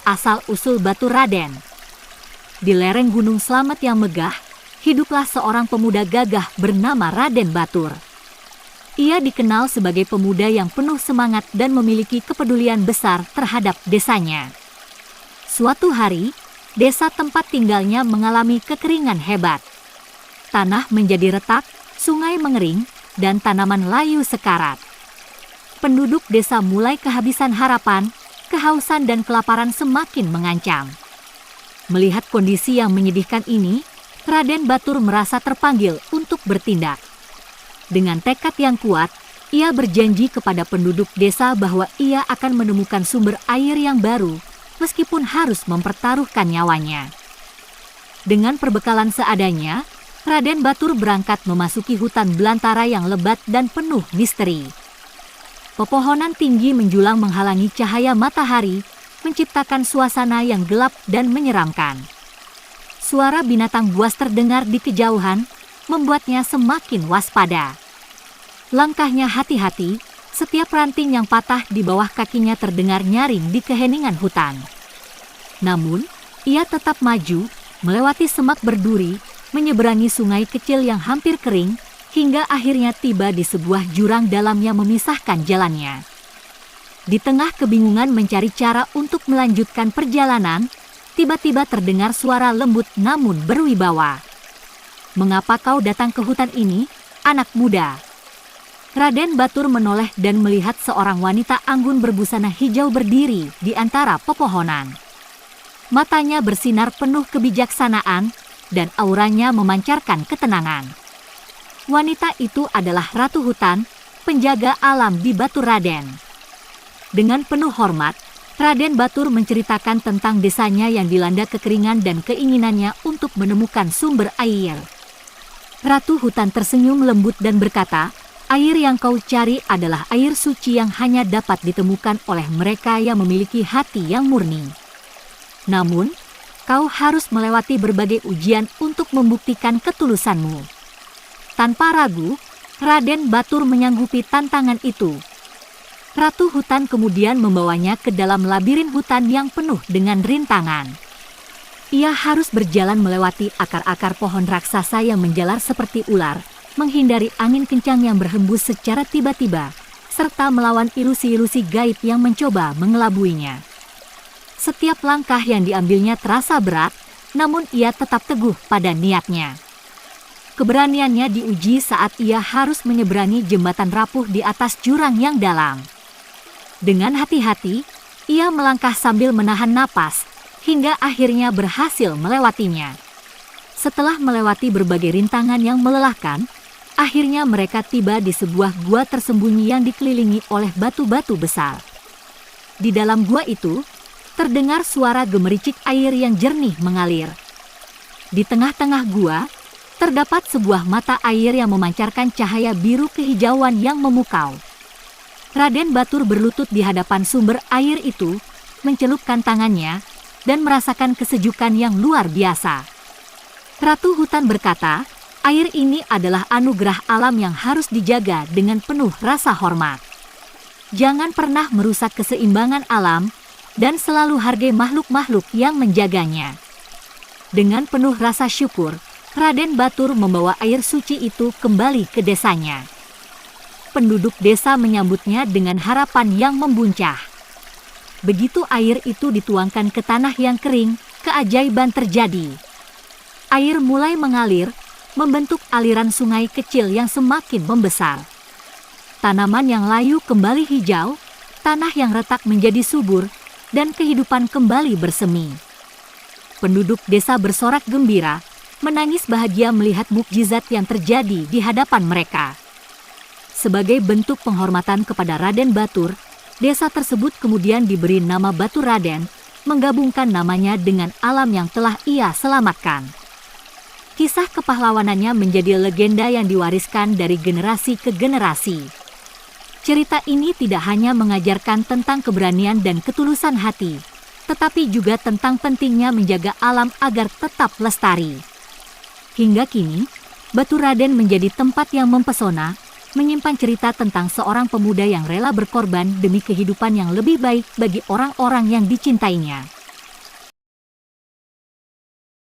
asal-usul Batu Raden. Di lereng Gunung Slamet yang megah, hiduplah seorang pemuda gagah bernama Raden Batur. Ia dikenal sebagai pemuda yang penuh semangat dan memiliki kepedulian besar terhadap desanya. Suatu hari, desa tempat tinggalnya mengalami kekeringan hebat. Tanah menjadi retak, sungai mengering, dan tanaman layu sekarat. Penduduk desa mulai kehabisan harapan, kehausan dan kelaparan semakin mengancam. Melihat kondisi yang menyedihkan ini, Raden Batur merasa terpanggil untuk bertindak. Dengan tekad yang kuat, ia berjanji kepada penduduk desa bahwa ia akan menemukan sumber air yang baru, meskipun harus mempertaruhkan nyawanya. Dengan perbekalan seadanya, Raden Batur berangkat memasuki hutan belantara yang lebat dan penuh misteri. Pepohonan tinggi menjulang menghalangi cahaya matahari, menciptakan suasana yang gelap dan menyeramkan. Suara binatang buas terdengar di kejauhan, membuatnya semakin waspada. Langkahnya hati-hati, setiap ranting yang patah di bawah kakinya terdengar nyaring di keheningan hutan. Namun, ia tetap maju, melewati semak berduri, menyeberangi sungai kecil yang hampir kering, hingga akhirnya tiba di sebuah jurang dalam yang memisahkan jalannya. Di tengah kebingungan mencari cara untuk melanjutkan perjalanan, tiba-tiba terdengar suara lembut namun berwibawa. "Mengapa kau datang ke hutan ini, anak muda?" Raden Batur menoleh dan melihat seorang wanita anggun berbusana hijau berdiri di antara pepohonan. Matanya bersinar penuh kebijaksanaan dan auranya memancarkan ketenangan. Wanita itu adalah Ratu Hutan, penjaga alam di Batu Raden. Dengan penuh hormat, Raden Batur menceritakan tentang desanya yang dilanda kekeringan dan keinginannya untuk menemukan sumber air. Ratu Hutan tersenyum lembut dan berkata, "Air yang kau cari adalah air suci yang hanya dapat ditemukan oleh mereka yang memiliki hati yang murni. Namun, kau harus melewati berbagai ujian untuk membuktikan ketulusanmu." Tanpa ragu, Raden Batur menyanggupi tantangan itu. Ratu Hutan kemudian membawanya ke dalam labirin hutan yang penuh dengan rintangan. Ia harus berjalan melewati akar-akar pohon raksasa yang menjalar seperti ular, menghindari angin kencang yang berhembus secara tiba-tiba, serta melawan ilusi-ilusi gaib yang mencoba mengelabuinya. Setiap langkah yang diambilnya terasa berat, namun ia tetap teguh pada niatnya. Keberaniannya diuji saat ia harus menyeberangi jembatan rapuh di atas jurang yang dalam. Dengan hati-hati, ia melangkah sambil menahan napas, hingga akhirnya berhasil melewatinya. Setelah melewati berbagai rintangan yang melelahkan, akhirnya mereka tiba di sebuah gua tersembunyi yang dikelilingi oleh batu-batu besar. Di dalam gua itu, terdengar suara gemericik air yang jernih mengalir. Di tengah-tengah gua, terdapat sebuah mata air yang memancarkan cahaya biru kehijauan yang memukau. Raden Batur berlutut di hadapan sumber air itu, mencelupkan tangannya, dan merasakan kesejukan yang luar biasa. Ratu Hutan berkata, "Air ini adalah anugerah alam yang harus dijaga dengan penuh rasa hormat. Jangan pernah merusak keseimbangan alam, dan selalu hargai makhluk-makhluk yang menjaganya." Dengan penuh rasa syukur, Raden Batur membawa air suci itu kembali ke desanya. Penduduk desa menyambutnya dengan harapan yang membuncah. Begitu air itu dituangkan ke tanah yang kering, keajaiban terjadi. Air mulai mengalir, membentuk aliran sungai kecil yang semakin membesar. Tanaman yang layu kembali hijau, tanah yang retak menjadi subur, dan kehidupan kembali bersemi. Penduduk desa bersorak gembira, menangis bahagia melihat mukjizat yang terjadi di hadapan mereka. Sebagai bentuk penghormatan kepada Raden Batur, desa tersebut kemudian diberi nama Batu Raden, menggabungkan namanya dengan alam yang telah ia selamatkan. Kisah kepahlawanannya menjadi legenda yang diwariskan dari generasi ke generasi. Cerita ini tidak hanya mengajarkan tentang keberanian dan ketulusan hati, tetapi juga tentang pentingnya menjaga alam agar tetap lestari. Hingga kini, Batu Raden menjadi tempat yang mempesona, menyimpan cerita tentang seorang pemuda yang rela berkorban demi kehidupan yang lebih baik bagi orang-orang yang dicintainya.